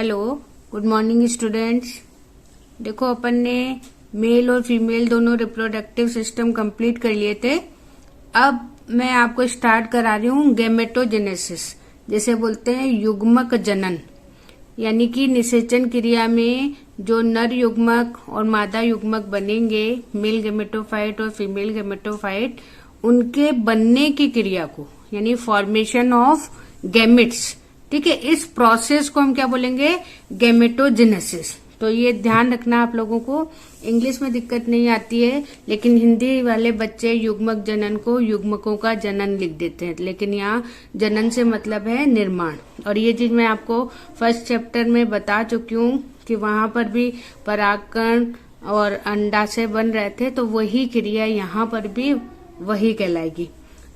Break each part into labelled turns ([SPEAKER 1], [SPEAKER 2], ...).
[SPEAKER 1] Hello, good morning students. देखो अपन ने mail और फीमेल दोनों रिप्रोडक्टिव सिस्टम कंप्लीट कर लिए थे। अब मैं आपको स्टार्ट करा रही हूँ गैमेटोजेनेसिस, जिसे बोलते हैं युग्मक जनन। यानी कि निषेचन क्रिया में जो नर युग्मक और मादा युग्मक बनेंगे, मेल गैमेटोफाइट और फीमेल गैमेटोफाइट, उनके बनने की क्रिया को यानी फॉर्मेशन ऑफ गैमेट्स, ठीक है, इस प्रोसेस को हम क्या बोलेंगे? गैमेटोजेनेसिस। तो ये ध्यान रखना आप लोगों को। इंग्लिश में दिक्कत नहीं आती है, लेकिन हिंदी वाले बच्चे युग्मक जनन को युग्मकों का जनन लिख देते हैं, लेकिन यहाँ जनन से मतलब है निर्माण। और ये चीज मैं आपको फर्स्ट चैप्टर में बता चुकी हूँ कि वहां पर भी परागकण और अंडा से बन रहे थे, तो वही क्रिया यहाँ पर भी वही कहलाएगी।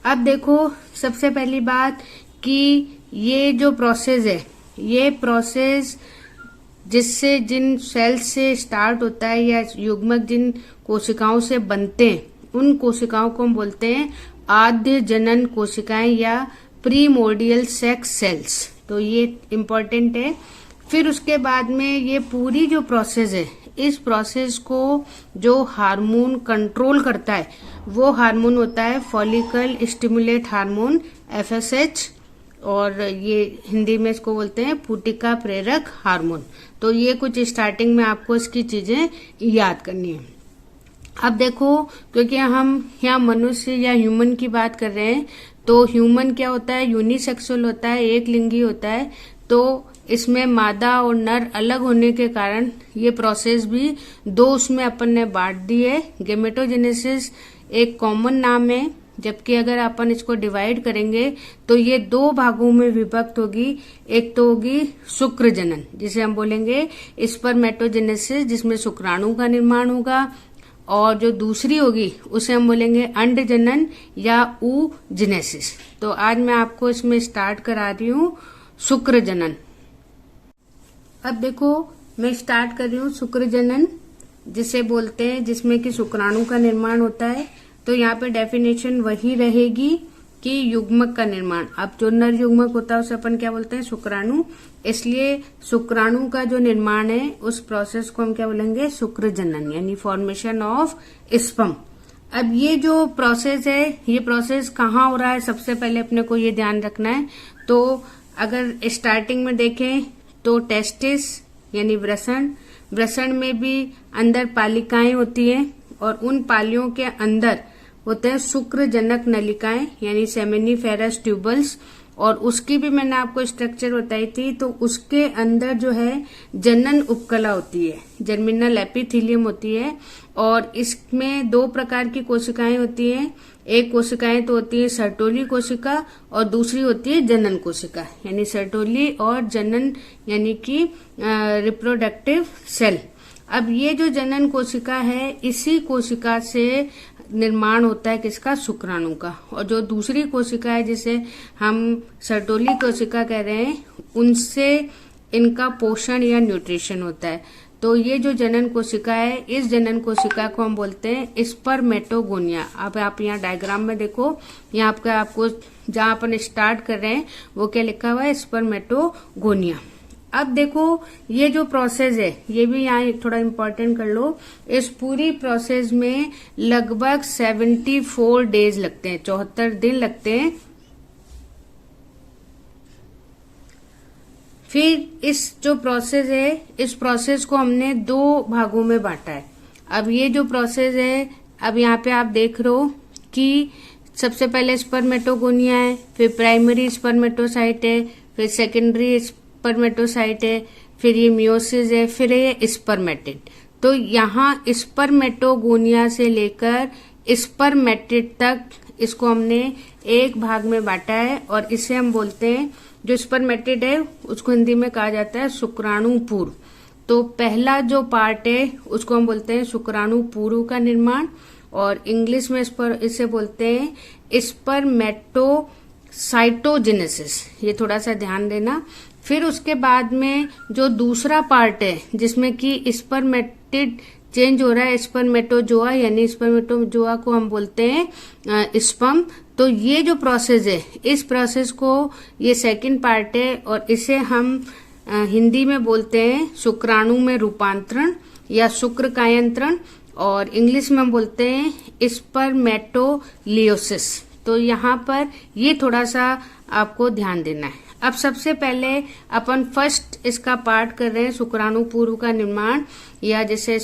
[SPEAKER 1] अब देखो, सबसे पहली बात कि ये जो प्रोसेस है, ये प्रोसेस जिससे जिन सेल से स्टार्ट होता है या युग्मक जिन कोशिकाओं से बनते हैं, उन कोशिकाओं को हम बोलते हैं आद्य जनन कोशिकाएं या प्रीमोर्डियल सेक्स सेल्स। तो ये इम्पोर्टेंट है। फिर उसके बाद में ये पूरी जो प्रोसेस है, इस प्रोसेस को जो हार्मोन कंट्रोल करता है वो हार्मोन होता है फॉलिकल स्टिमुलेट हार्मोन, FSH, और ये हिंदी में इसको बोलते हैं पुटिका प्रेरक हार्मोन। तो ये कुछ स्टार्टिंग में आपको इसकी चीजें याद करनी है। अब देखो, क्योंकि हम यहाँ मनुष्य या ह्यूमन की बात कर रहे हैं, तो ह्यूमन क्या होता है? यूनिसेक्सुअल होता है, एक लिंगी होता है। तो इसमें मादा और नर अलग होने के कारण ये प्रोसेस भी दो उसमें अपन ने बांट दी है। गैमेटोजेनेसिस एक कॉमन नाम है, जबकि अगर अपन इसको डिवाइड करेंगे तो ये दो भागों में विभक्त होगी। एक तो होगी शुक्र जनन, जिसे हम बोलेंगे स्पर्मेटोजेनेसिस, जिसमें शुक्राणु का निर्माण होगा, और जो दूसरी होगी उसे हम बोलेंगे अंड जनन या oogenesis। तो आज मैं आपको इसमें स्टार्ट करा रही हूँ शुक्र जनन। अब देखो, मैं स्टार्ट कर रही हूँ शुक्र जनन, जिसे बोलते हैं जिसमें कि शुक्राणु का निर्माण होता है। तो यहाँ पे डेफिनेशन वही रहेगी कि युग्मक का निर्माण। अब जो नर युग्मक होता है उसे अपन क्या बोलते हैं? शुक्राणु। इसलिए शुक्राणु का जो निर्माण है उस प्रोसेस को हम क्या बोलेंगे? शुक्र जनन, यानी फॉर्मेशन ऑफ स्पर्म। अब ये जो प्रोसेस है, ये प्रोसेस कहाँ हो रहा है, सबसे पहले अपने को ये ध्यान रखना है। तो अगर स्टार्टिंग में देखें तो टेस्टिस यानी वृषण में भी अंदर पालिकाएं होती हैं, और उन पालियों के अंदर होते हैं शुक्र जनक नलिकाएं यानी सेमिनिफेरस ट्यूबल्स, और उसकी भी मैंने आपको स्ट्रक्चर बताई थी। तो उसके अंदर जो है जनन उपकला होती है, जर्मिनल एपिथेलियम होती है, और इसमें दो प्रकार की कोशिकाएं होती हैं। एक कोशिकाएं तो होती है सर्टोली कोशिका, और दूसरी होती है जनन कोशिका, यानी सर्टोली और जनन यानी कि रिप्रोडक्टिव सेल। अब ये जो जनन कोशिका है, इसी कोशिका से निर्माण होता है किसका? शुक्राणु का। और जो दूसरी कोशिका है जिसे हम सर्टोली कोशिका कह रहे हैं, उनसे इनका पोषण या न्यूट्रिशन होता है। तो ये जो जनन कोशिका है, इस जनन कोशिका को हम बोलते हैं स्पर्मेटोगोनिया। अब आप यहाँ डायग्राम में देखो, यहाँ आपको जहाँ अपन स्टार्ट कर रहे हैं वो क्या लिखा हुआ है? स्पर्मेटोगोनिया। अब देखो, ये जो प्रोसेस है ये भी यहाँ थोड़ा इम्पोर्टेंट कर लो। इस पूरी प्रोसेस में लगभग 74 डेज लगते हैं, 74 दिन लगते हैं। फिर इस जो प्रोसेस है, इस प्रोसेस को हमने दो भागों में बांटा है। अब ये जो प्रोसेस है, अब यहाँ पे आप देख रहे हो कि सबसे पहले स्पर्मेटोगोनिया है, फिर प्राइमरी स्पर्मेटोसाइट है, फिर सेकेंडरी स्पर्मेटोसाइट है, फिर ये मियोसिस है, फिर ये स्पर्मेटिड। तो यहाँ स्पर्मेटोगोनिया से लेकर स्पर्मेटिड तक इसको हमने एक भाग में बांटा है, और इसे हम बोलते हैं, जो स्पर्मेटिड है उसको हिंदी में कहा जाता है शुक्राणु पूर्व। तो पहला जो पार्ट है उसको हम बोलते हैं शुक्राणु पूर्व का निर्माण, और इंग्लिश में इसे बोलते हैं स्पर्मेटोसाइटोजेनेसिस। ये थोड़ा सा ध्यान देना। फिर उसके बाद में जो दूसरा पार्ट है जिसमें कि स्पर्मेटिड चेंज हो रहा है, स्पर्मेटोजोआ, यानी स्पर्मेटोजोआ को हम बोलते हैं स्पर्म। तो ये जो प्रोसेस है, इस प्रोसेस को, ये सेकंड पार्ट है, और इसे हम हिंदी में बोलते हैं शुक्राणु में रूपांतरण या शुक्र कायंत्रण, और इंग्लिश में बोलते हैं स्पर्मेटोलियोसिस। तो यहाँ पर ये थोड़ा सा आपको ध्यान देना है। अब सबसे पहले अपन फर्स्ट इसका पार्ट कर रहे हैं, शुक्राणु पूर्व का निर्माण, या जैसे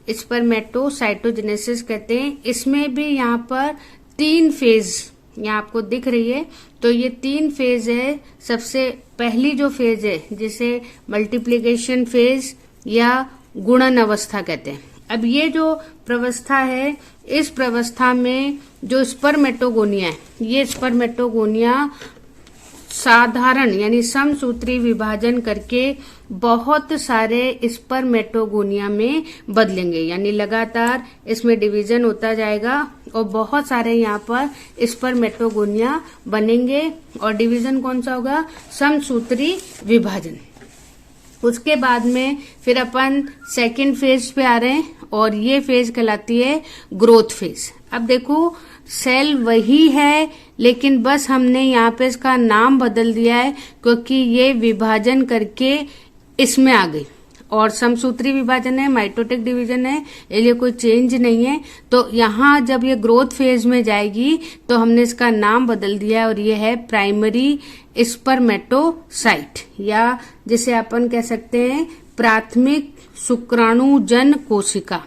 [SPEAKER 1] स्पर्मेटोसाइटोजेनेसिस कहते हैं। इसमें भी यहाँ पर 3 फेज यहाँ आपको दिख रही है। तो ये 3 फेज है। सबसे पहली जो फेज है जिसे मल्टीप्लिकेशन फेज या गुणन अवस्था कहते हैं। अब ये जो प्रवस्था है, इस प्रवस्था में जो स्पर्मेटोगोनिया है, ये स्पर्मेटोगोनिया साधारण यानी समसूत्री विभाजन करके बहुत सारे स्पर्मेटोगोनिया में बदलेंगे, यानी लगातार इसमें डिवीजन होता जाएगा और बहुत सारे यहाँ पर स्पर्मेटोगोनिया बनेंगे। और डिवीजन कौन सा होगा? समसूत्री विभाजन। उसके बाद में फिर अपन सेकंड फेज पे आ रहे हैं और ये फेज कहलाती है ग्रोथ फेज। अब देखो सेल वही है, लेकिन बस हमने यहाँ पे इसका नाम बदल दिया है क्योंकि ये विभाजन करके इसमें आ गई। और समसूत्री विभाजन है, माइटोटिक डिवीजन है, ये कोई चेंज नहीं है। तो यहाँ जब ये ग्रोथ फेज में जाएगी तो हमने इसका नाम बदल दिया है और ये है प्राइमरी स्पर्मेटोसाइट, या जिसे अपन कह सकते हैं प्राथमिक शुक्राणुजन कोशिका।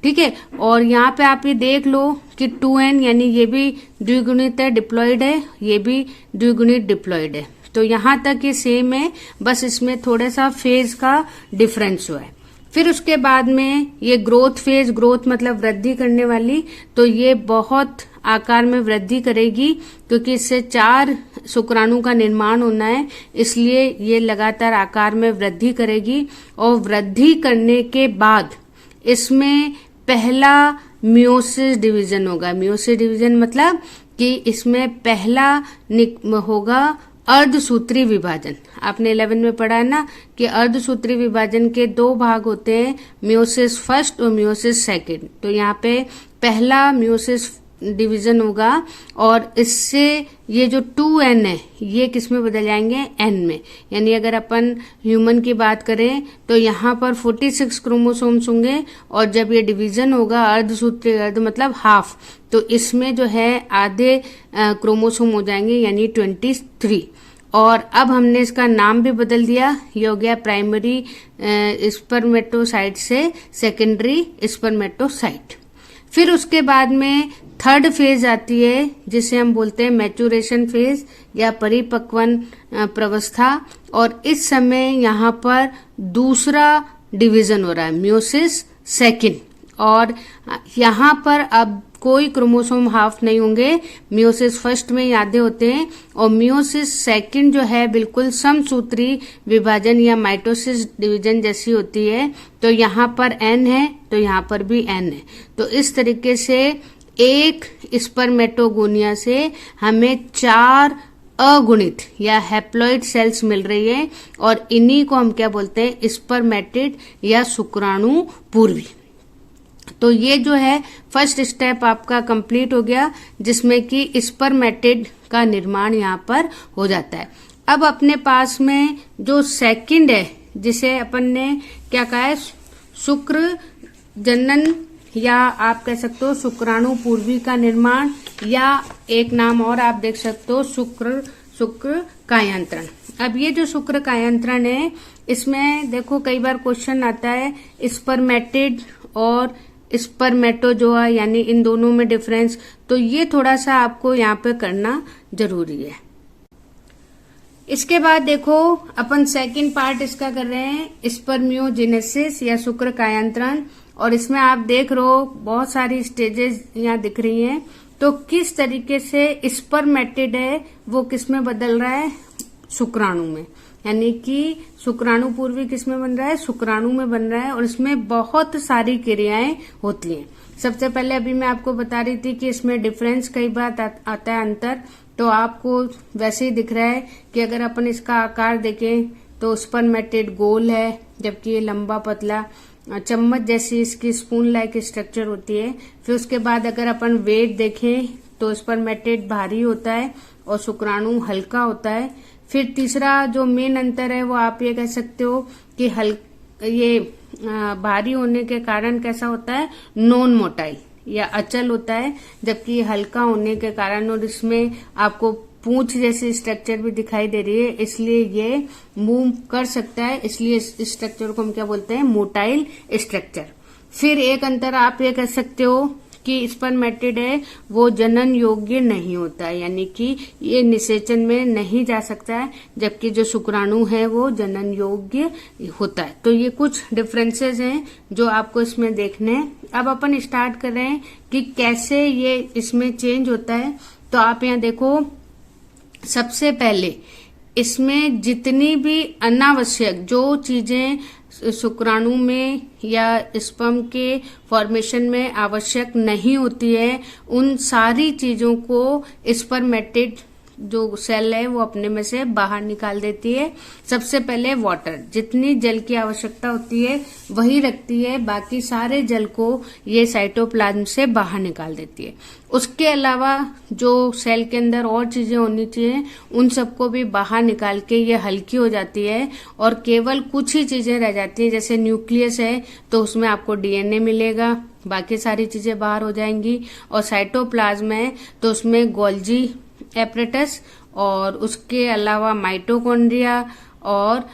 [SPEAKER 1] ठीक है। और यहाँ पे आप ये देख लो कि 2n यानी ये भी द्विगुणित है, डिप्लॉइड है, ये भी द्विगुणित डिप्लॉइड है। तो यहाँ तक ये सेम है, बस इसमें थोड़ा सा फेज का डिफरेंस हुआ है। फिर उसके बाद में ये ग्रोथ फेज, ग्रोथ मतलब वृद्धि करने वाली, तो ये बहुत आकार में वृद्धि करेगी क्योंकि इससे 4 शुक्राणु का निर्माण होना है, इसलिए ये लगातार आकार में वृद्धि करेगी। और वृद्धि करने के बाद इसमें पहला मियोसिस डिवीजन होगा। मियोसिस डिवीजन मतलब कि इसमें पहला होगा अर्धसूत्री विभाजन। आपने 11 में पढ़ा है ना कि अर्धसूत्री विभाजन के 2 भाग होते हैं, मियोसिस फर्स्ट और मियोसिस सेकंड। तो यहाँ पे पहला मियोसिस डिवीजन होगा और इससे ये जो 2n है ये किस में बदल जाएंगे? n में। यानी अगर अपन ह्यूमन की बात करें तो यहाँ पर 46 क्रोमोसोम्स होंगे और जब ये डिवीजन होगा अर्धसूत्री, अर्ध मतलब हाफ, तो इसमें जो है आधे क्रोमोसोम हो जाएंगे यानी 23। और अब हमने इसका नाम भी बदल दिया, ये हो गया प्राइमरी स्पर्मेटोसाइट से सेकेंडरी स्पर्मेटोसाइट। फिर उसके बाद में थर्ड फेज आती है जिसे हम बोलते हैं मैचुरेशन फेज या परिपक्वन प्रवस्था। और इस समय यहाँ पर दूसरा डिवीजन हो रहा है, मियोसिस सेकंड। और यहाँ पर अब कोई क्रोमोसोम हाफ नहीं होंगे, मियोसिस फर्स्ट में आधे होते हैं और मियोसिस सेकंड जो है बिल्कुल समसूत्री विभाजन या माइटोसिस डिवीजन जैसी होती है। तो यहाँ पर n है तो यहाँ पर भी n है। तो इस तरीके से एक स्पर्मेटोगोनिया से हमें 4 अगुणित या हैप्लॉइड सेल्स मिल रही है और इन्हीं को हम क्या बोलते हैं? स्पर्मेटिड या शुक्राणु पूर्वी। तो ये जो है फर्स्ट स्टेप आपका कंप्लीट हो गया जिसमें कि स्पर्मेटिड का निर्माण यहाँ पर हो जाता है। अब अपने पास में जो सेकंड है जिसे अपन ने क्या कहा है? शुक्र जनन या आप कह सकते हो शुक्राणु पूर्वी का निर्माण, या एक नाम और आप देख सकते हो शुक्र कायांतरण। अब ये जो शुक्र कायांतरण है इसमें देखो कई बार क्वेश्चन आता है स्पर्मेटिड और स्पर्मेटोजोआ यानी इन दोनों में डिफरेंस, तो ये थोड़ा सा आपको यहाँ पे करना जरूरी है। इसके बाद देखो अपन सेकंड पार्ट इसका कर रहे हैं स्पर्मियोजेनेसिस या शुक्र कायांतरण। और इसमें आप देख रहे हो बहुत सारी स्टेजेस यहाँ दिख रही हैं। तो किस तरीके से स्पर्मेटिड है वो किस में बदल रहा है? शुक्राणु में। यानी कि शुक्राणु पूर्वी किस में बन रहा है? शुक्राणु में बन रहा है और इसमें बहुत सारी क्रियाएं होती हैं। सबसे पहले अभी मैं आपको बता रही थी कि इसमें डिफरेंस कई बार आता है, अंतर। तो आपको वैसे ही दिख रहा है कि अगर अपन इसका आकार देखें तो स्पर्मेटिड गोल है जबकि ये लंबा पतला चम्मच जैसी इसकी स्पून लाइक स्ट्रक्चर होती है। फिर उसके बाद अगर अपन वेट देखें तो स्पर्मेटिड भारी होता है और शुक्राणु हल्का होता है। फिर तीसरा जो मेन अंतर है वो आप ये कह सकते हो कि ये भारी होने के कारण कैसा होता है, नॉन मोटाइल या अचल होता है, जबकि हल्का होने के कारण और इसमें आपको पूंछ जैसी स्ट्रक्चर भी दिखाई दे रही है, इसलिए ये मूव कर सकता है, इसलिए इस स्ट्रक्चर को हम क्या बोलते हैं, मोटाइल स्ट्रक्चर। फिर एक अंतर आप ये कह सकते हो कि स्पर्मेटिड है वो जनन योग्य नहीं होता है, यानी कि ये निषेचन में नहीं जा सकता है, जबकि जो शुक्राणु है वो जनन योग्य होता है। तो ये कुछ डिफरेंसेस हैं जो आपको इसमें देखने हैं। अब अपन स्टार्ट कर रहे हैं कि कैसे ये इसमें चेंज होता है। तो आप यहाँ देखो, सबसे पहले इसमें जितनी भी अनावश्यक जो चीजें शुक्राणु में या स्पर्म के फॉर्मेशन में आवश्यक नहीं होती है, उन सारी चीजों को स्पर्मेटिड जो सेल है वो अपने में से बाहर निकाल देती है। सबसे पहले वाटर, जितनी जल की आवश्यकता होती है वही रखती है, बाकी सारे जल को ये साइटोप्लाज्म से बाहर निकाल देती है। उसके अलावा जो सेल के अंदर और चीजें होनी चाहिए उन सबको भी बाहर निकाल के ये हल्की हो जाती है और केवल कुछ ही चीजें रह जाती है। जैसे न्यूक्लियस है तो उसमें आपको डीएनए मिलेगा, बाकी सारी चीजें बाहर हो जाएंगी। और साइटोप्लाज्म है तो उसमें गोल्जी एपरेटस और उसके अलावा माइटोकॉन्ड्रिया और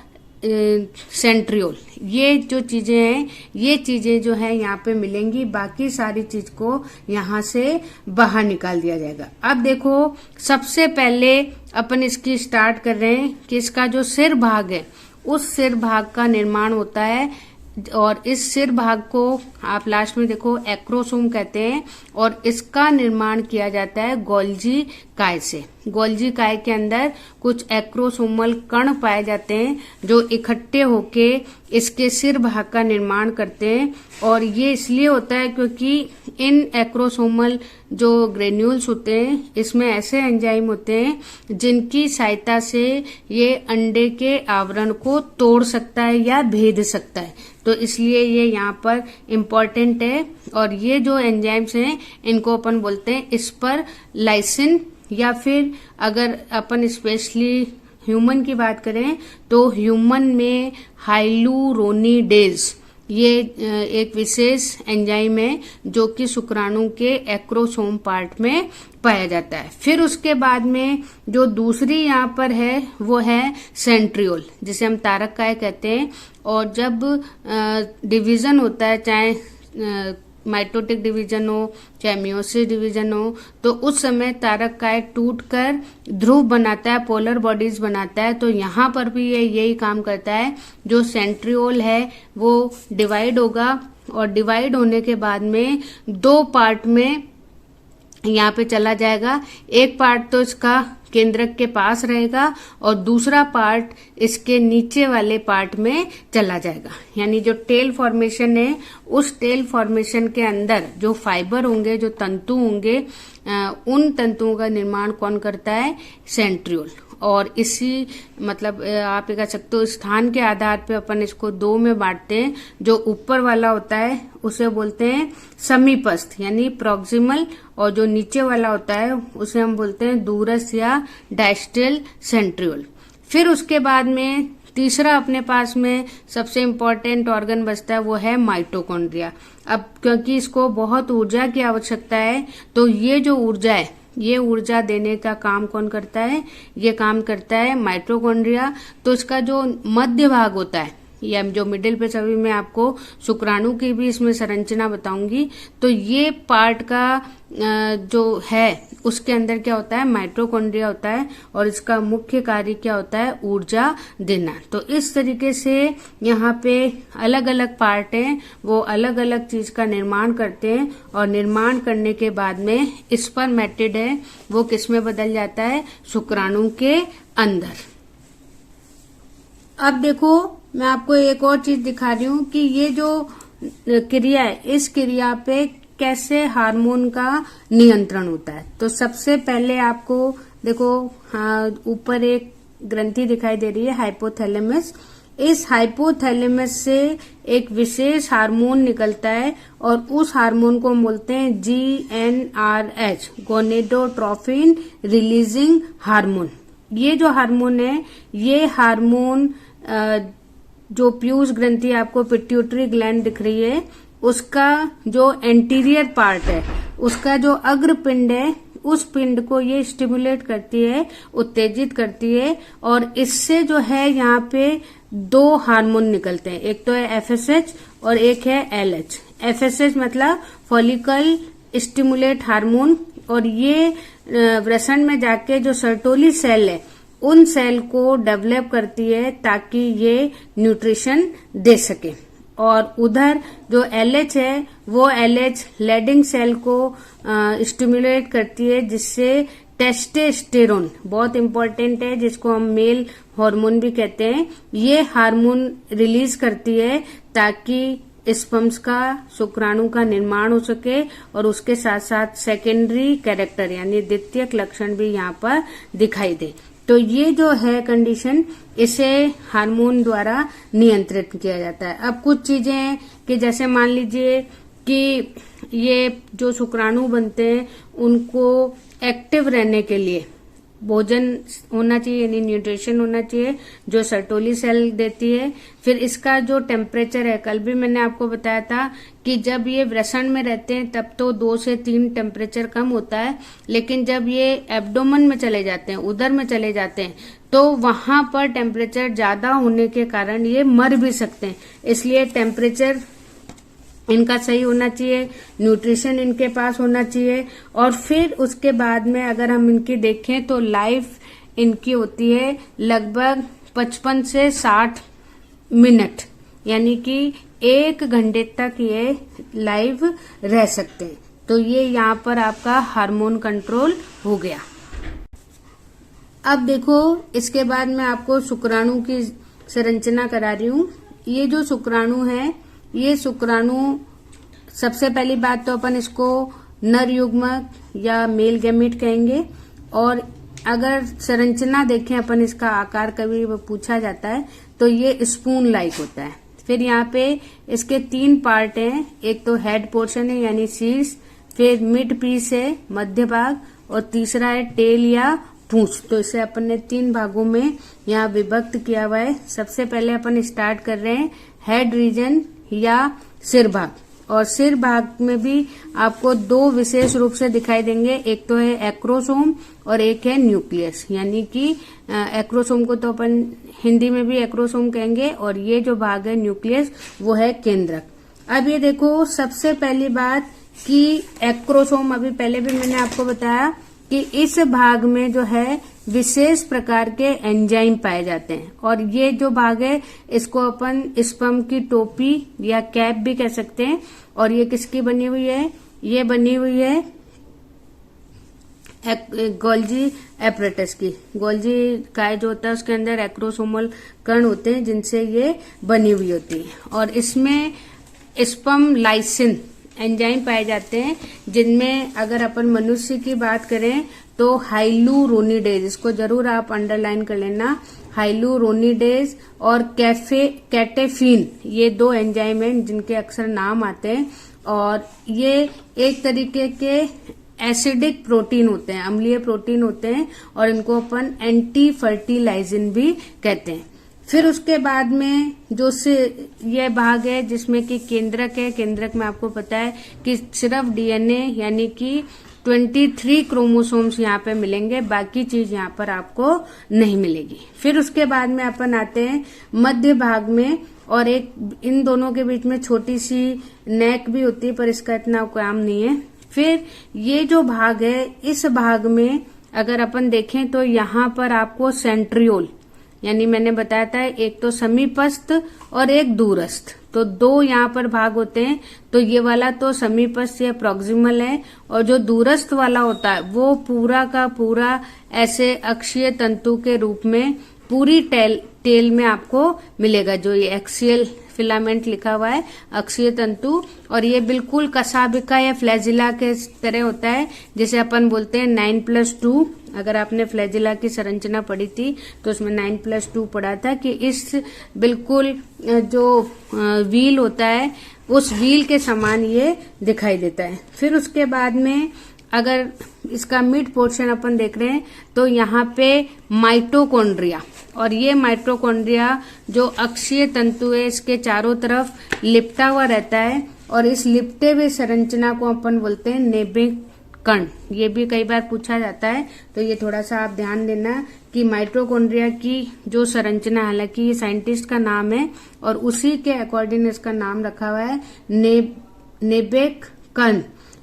[SPEAKER 1] सेंट्रियोल, ये जो चीजें हैं ये चीजें जो है यहाँ पे मिलेंगी, बाकी सारी चीज को यहाँ से बाहर निकाल दिया जाएगा। अब देखो, सबसे पहले अपन इसकी स्टार्ट कर रहे हैं कि इसका जो सिर भाग है उस सिर भाग का निर्माण होता है, और इस सिर भाग को आप लास्ट में देखो एक्रोसोम कहते हैं, और इसका निर्माण किया जाता है गोल्जी काय से। गोल्जी काय के अंदर कुछ एक्रोसोमल कण पाए जाते हैं जो इकट्ठे होके इसके सिर भाग का निर्माण करते हैं, और ये इसलिए होता है क्योंकि इन एक्रोसोमल जो ग्रेन्यूल्स होते हैं इसमें ऐसे एंजाइम होते हैं जिनकी सहायता से ये अंडे के आवरण को तोड़ सकता है या भेद सकता है, तो इसलिए ये यहाँ पर इम्पोर्टेंट है। और ये जो एंजाइम्स हैं इनको अपन बोलते हैं स्परलाइसिन, या फिर अगर अपन स्पेशली ह्यूमन की बात करें तो ह्यूमन में हाइलुरोनिडेज, ये एक विशेष एंजाइम है जो कि शुक्राणु के एक्रोसोम पार्ट में पाया जाता है। फिर उसके बाद में जो दूसरी यहाँ पर है वो है सेंट्रियोल, जिसे हम तारक काय कहते हैं। और जब डिवीजन होता है, चाहे माइटोटिक डिवीजन हो चाहे मियोसिस डिवीजन हो, तो उस समय तारक काय टूटकर ध्रुव बनाता है, पोलर बॉडीज बनाता है। तो यहाँ पर भी ये यही काम करता है, जो सेंट्रियोल है वो डिवाइड होगा, और डिवाइड होने के बाद में दो पार्ट में यहाँ पे चला जाएगा। एक पार्ट तो इसका केंद्रक के पास रहेगा और दूसरा पार्ट इसके नीचे वाले पार्ट में चला जाएगा। यानी जो टेल फॉर्मेशन है उस टेल फॉर्मेशन के अंदर जो फाइबर होंगे, जो तंतु होंगे, उन तंतुओं का निर्माण कौन करता है, सेंट्रियोल। और इसी मतलब आप कह सकते हो स्थान के आधार पे अपन इसको दो में बांटते हैं। जो ऊपर वाला होता है उसे बोलते हैं समीपस्थ यानी प्रॉक्सिमल, और जो नीचे वाला होता है उसे हम बोलते हैं दूरस्थ या डायस्टल सेंट्रियोल। फिर उसके बाद में तीसरा अपने पास में सबसे इम्पोर्टेंट ऑर्गन बचता है वो है माइटोकॉन्ड्रिया। अब क्योंकि इसको बहुत ऊर्जा की आवश्यकता है, तो ये जो ऊर्जा है ये ऊर्जा देने का काम कौन करता है, ये काम करता है माइटोकॉन्ड्रिया। तो इसका जो मध्य भाग होता है या जो मिडिल पे, सभी मैं आपको शुक्राणु की भी इसमें संरचना बताऊंगी, तो ये पार्ट का जो है उसके अंदर क्या होता है, माइटोकॉन्ड्रिया होता है, और इसका मुख्य कार्य क्या होता है, ऊर्जा देना। तो इस तरीके से यहाँ पे अलग अलग पार्ट हैं, वो अलग अलग चीज का निर्माण करते हैं, और निर्माण करने के बाद में स्पर्मेटिड है वो किसमें बदल जाता है, शुक्राणु के अंदर। अब देखो मैं आपको एक और चीज दिखा रही हूँ कि ये जो क्रिया है इस क्रिया पे कैसे हार्मोन का नियंत्रण होता है। तो सबसे पहले आपको देखो ऊपर एक ग्रंथि दिखाई दे रही है हाइपोथैलेमस। इस हाइपोथैलेमस से एक विशेष हार्मोन निकलता है और उस हार्मोन को हम बोलते हैं GnRH, गोनेडोट्रोफिन रिलीजिंग हार्मोन। ये जो हार्मोन है, ये हार्मोन जो पीयूष ग्रंथि आपको पिट्यूटरी ग्लैंड दिख रही है, उसका जो एंटीरियर पार्ट है, उसका जो अग्र पिंड है, उस पिंड को ये स्टिमुलेट करती है, उत्तेजित करती है। और इससे जो है यहाँ पे दो हार्मोन निकलते हैं, एक तो है एफएसएच और एक है एलएच। एफएसएच मतलब फॉलिकल स्टिमुलेट हार्मोन, और ये वृषण में जाके जो सर्टोली सेल है, उन सेल को डेवलप करती है ताकि ये न्यूट्रिशन दे सके। और उधर जो एलएच है, वो एलएच लेडिंग सेल को स्टिमुलेट करती है, जिससे टेस्टोस्टेरोन, बहुत इंपॉर्टेंट है, जिसको हम मेल हार्मोन भी कहते हैं, ये हार्मोन रिलीज करती है ताकि स्पर्म्स का, शुक्राणु का निर्माण हो सके। और उसके साथ साथ सेकेंडरी कैरेक्टर यानी द्वितीयक लक्षण भी यहाँ पर दिखाई दे। तो ये जो है कंडीशन, इसे हार्मोन द्वारा नियंत्रित किया जाता है। अब कुछ चीजें हैं कि जैसे मान लीजिए कि ये जो शुक्राणु बनते हैं, उनको एक्टिव रहने के लिए भोजन होना चाहिए, यानी न्यूट्रिशन होना चाहिए, जो सर्टोली सेल देती है। फिर इसका जो टेम्परेचर है, कल भी मैंने आपको बताया था कि जब ये वृषण में रहते हैं तब तो 2 से 3 टेम्परेचर कम होता है, लेकिन जब ये एब्डोमेन में चले जाते हैं, उदर में चले जाते हैं, तो वहां पर टेम्परेचर ज्यादा होने के कारण ये मर भी सकते हैं। इसलिए टेम्परेचर इनका सही होना चाहिए, न्यूट्रिशन इनके पास होना चाहिए। और फिर उसके बाद में अगर हम इनकी देखें तो लाइफ इनकी होती है लगभग 55 से 60 मिनट, यानी कि 1 घंटे तक ये लाइव रह सकते हैं। तो ये यहाँ पर आपका हार्मोन कंट्रोल हो गया। अब देखो, इसके बाद मैं आपको शुक्राणु की संरचना करा रही हूँ। ये जो शुक्राणु है, ये शुक्राणु, सबसे पहली बात तो अपन इसको नर युग्मक या मेल गैमेट कहेंगे। और अगर संरचना देखें अपन, इसका आकार कभी पूछा जाता है तो ये स्पून लाइक होता है। फिर यहाँ पे इसके 3 पार्ट हैं, एक तो हेड पोर्शन है यानी शीर्ष, फिर मिड पीस है मध्य भाग, और तीसरा है टेल या पूंछ। तो इसे अपन ने 3 भागों में यहाँ विभक्त किया हुआ है। सबसे पहले अपन स्टार्ट कर रहे हैं हेड रीजन या सिर भाग। और सिर भाग में भी आपको 2 विशेष रूप से दिखाई देंगे, एक तो है एक्रोसोम और एक है न्यूक्लियस। यानी कि एक्रोसोम को तो अपन हिंदी में भी एक्रोसोम कहेंगे, और ये जो भाग है न्यूक्लियस, वो है केंद्रक। अब ये देखो, सबसे पहली बात कि एक्रोसोम, अभी पहले भी मैंने आपको बताया कि इस भाग में जो है विशेष प्रकार के एंजाइम पाए जाते हैं। और ये जो भाग है, इसको अपन स्पर्म की टोपी या कैप भी कह सकते हैं। और ये किसकी बनी हुई है? ये बनी हुई है गोल्जी एपरेटस की। गोल्जी काय जो होता है, उसके अंदर एक्रोसोमल कण होते हैं जिनसे ये बनी हुई होती है। और इसमें स्पर्म लाइसिन एंजाइम पाए जाते हैं, जिनमें अगर अपन मनुष्य की बात करें तो हाइलुरोनिडेज, इसको जरूर आप अंडरलाइन कर लेना, हाइलुरोनिडेज और कैटेफिन, ये 2 एंजाइम हैं जिनके अक्सर नाम आते हैं। और ये एक तरीके के एसिडिक प्रोटीन होते हैं, अम्लीय प्रोटीन होते हैं, और इनको अपन एंटी फर्टिलाइजिन भी कहते हैं। फिर उसके बाद में जो ये भाग है जिसमें कि केंद्रक है, केंद्रक में आपको पता है कि सिर्फ डीएनए यानी कि 23 क्रोमोसोम्स यहाँ पे मिलेंगे, बाकी चीज यहाँ पर आपको नहीं मिलेगी। फिर उसके बाद में अपन आते हैं मध्य भाग में, और एक इन दोनों के बीच में छोटी सी नेक भी होती है, पर इसका इतना काम नहीं है। फिर ये जो भाग है, इस भाग में अगर अपन देखें तो यहाँ पर आपको सेंट्रियोल, यानी मैंने बताया था एक तो समीपस्थ और एक दूरस्थ, तो 2 यहाँ पर भाग होते हैं। तो ये वाला तो समीपस्थ या प्रॉक्सिमल है, और जो दूरस्थ वाला होता है वो पूरा का पूरा ऐसे अक्षीय तंतु के रूप में पूरी टेल में आपको मिलेगा। जो ये एक्सियल फिलामेंट लिखा हुआ है, अक्षीय तंतु, और ये बिल्कुल कसाबिका या फ्लैजिला के तरह होता है, जिसे अपन बोलते हैं 9+2। अगर आपने फ्लैजिला की संरचना पढ़ी थी तो उसमें 9+2 पढ़ा था कि इस बिल्कुल जो व्हील होता है, उस व्हील के समान ये दिखाई देता है। फिर उसके बाद में अगर इसका मिड पोर्शन अपन देख रहे हैं तो यहाँ पे माइटोकॉन्ड्रिया, और ये माइटोकॉन्ड्रिया जो अक्षीय तंतु है इसके चारों तरफ लिपटा हुआ रहता है, और इस लिपटे हुए संरचना को अपन बोलते हैं नेबिक कण। ये भी कई बार पूछा जाता है, तो ये थोड़ा सा आप ध्यान देना कि माइटोकॉन्ड्रिया की जो संरचना, हालांकि ये साइंटिस्ट का नाम है और उसी के अकॉर्डिंग इसका नाम रखा हुआ है नेबिक कण।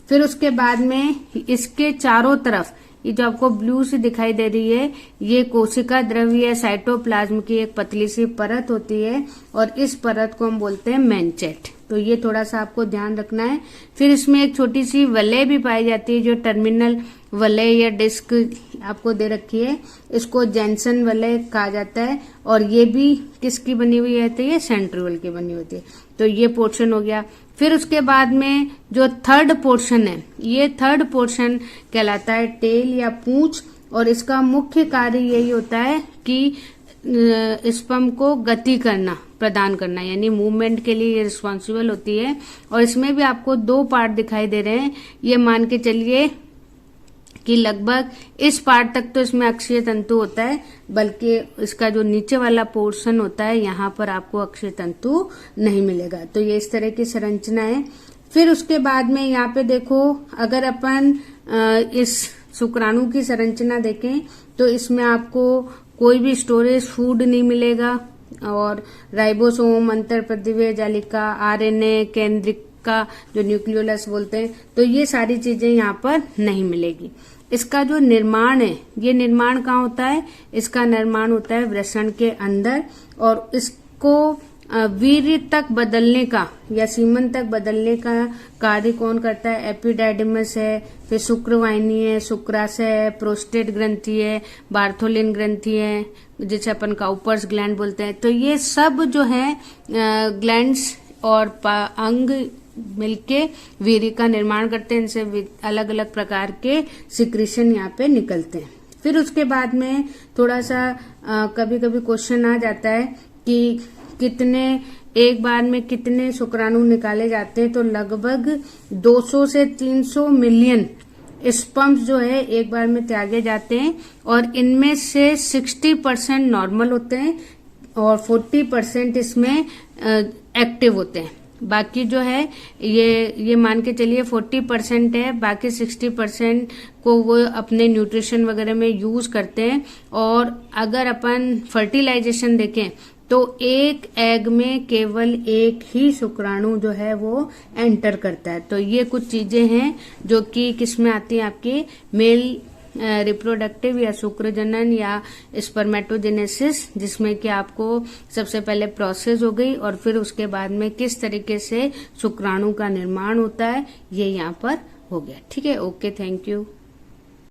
[SPEAKER 1] फिर उसके बाद में इसके चारों तरफ ये जो आपको ब्लू सी दिखाई दे रही है, ये कोशिका द्रव्य साइटोप्लाज्म की एक पतली सी परत होती है, और इस परत को हम बोलते हैं मैनचेट। तो ये थोड़ा सा आपको ध्यान रखना है। फिर इसमें एक छोटी सी वलय भी पाई जाती है, जो टर्मिनल वलय या डिस्क आपको दे रखी है, इसको जैनसन वलय कहा जाता है, और ये भी किसकी बनी हुई रहती है, सेंट्रियोल की बनी होती है। तो ये पोर्शन हो गया। फिर उसके बाद में जो थर्ड पोर्शन है, ये थर्ड पोर्शन कहलाता है टेल या पूंछ, और इसका मुख्य कार्य यही होता है कि स्पर्म को गति करना, प्रदान करना, यानी मूवमेंट के लिए ये रिस्पॉन्सिबल होती है। और इसमें भी आपको दो पार्ट दिखाई दे रहे हैं। ये मान के चलिए कि लगभग इस पार्ट तक तो इसमें अक्षीय तंतु होता है, बल्कि इसका जो नीचे वाला पोर्शन होता है यहाँ पर आपको अक्षीय तंतु नहीं मिलेगा। तो ये इस तरह की संरचना है। फिर उसके बाद में यहाँ पे देखो, अगर अपन इस शुक्राणु की संरचना देखें तो इसमें आपको कोई भी स्टोरेज फूड नहीं मिलेगा, और राइबोसोम, अंतरप्रदिवीय जालिका, आरएनए, केंद्रिका जो न्यूक्लियोलस बोलते हैं, तो ये सारी चीजें यहाँ पर नहीं मिलेगी। इसका जो निर्माण है, ये निर्माण कहाँ होता है, इसका निर्माण होता है वृषण के अंदर, और इसको वीर्य तक बदलने का या सीमन तक बदलने का कार्य कौन करता है, एपिडाइडिमस है, फिर शुक्रवाहिनी है, शुक्राशय है, प्रोस्टेट ग्रंथि है, बार्थोलिन ग्रंथि है, जिसे अपन काउपर्स ग्लैंड बोलते हैं। तो ये सब जो है ग्लैंड्स और अंग मिलके वीर्य का निर्माण करते हैं। इनसे अलग अलग प्रकार के सिक्रीशन यहाँ पे निकलते हैं। फिर उसके बाद में थोड़ा सा कभी कभी क्वेश्चन आ जाता है कि कितने एक बार में कितने शुक्राणु निकाले जाते हैं, तो लगभग 200 से 300 मिलियन स्पर्म्स जो है एक बार में त्यागे जाते हैं, और इनमें से 60% नॉर्मल होते हैं और 40% इसमें एक्टिव होते हैं। बाकी जो है ये मान के चलिए 40% है, बाकी 60% को वो अपने न्यूट्रिशन वगैरह में यूज करते हैं। और अगर अपन फर्टिलाइजेशन देखें तो एक एग में केवल एक ही शुक्राणु जो है वो एंटर करता है। तो ये कुछ चीजें हैं जो कि किसमें आती हैं, आपकी मेल रिप्रोडक्टिव या शुक्रजनन या स्पर्मेटोजेनेसिस, जिसमें कि आपको सबसे पहले प्रोसेस हो गई और फिर उसके बाद में किस तरीके से शुक्राणु का निर्माण होता है, ये यहाँ पर हो गया। ठीक है, ओके, थैंक यू।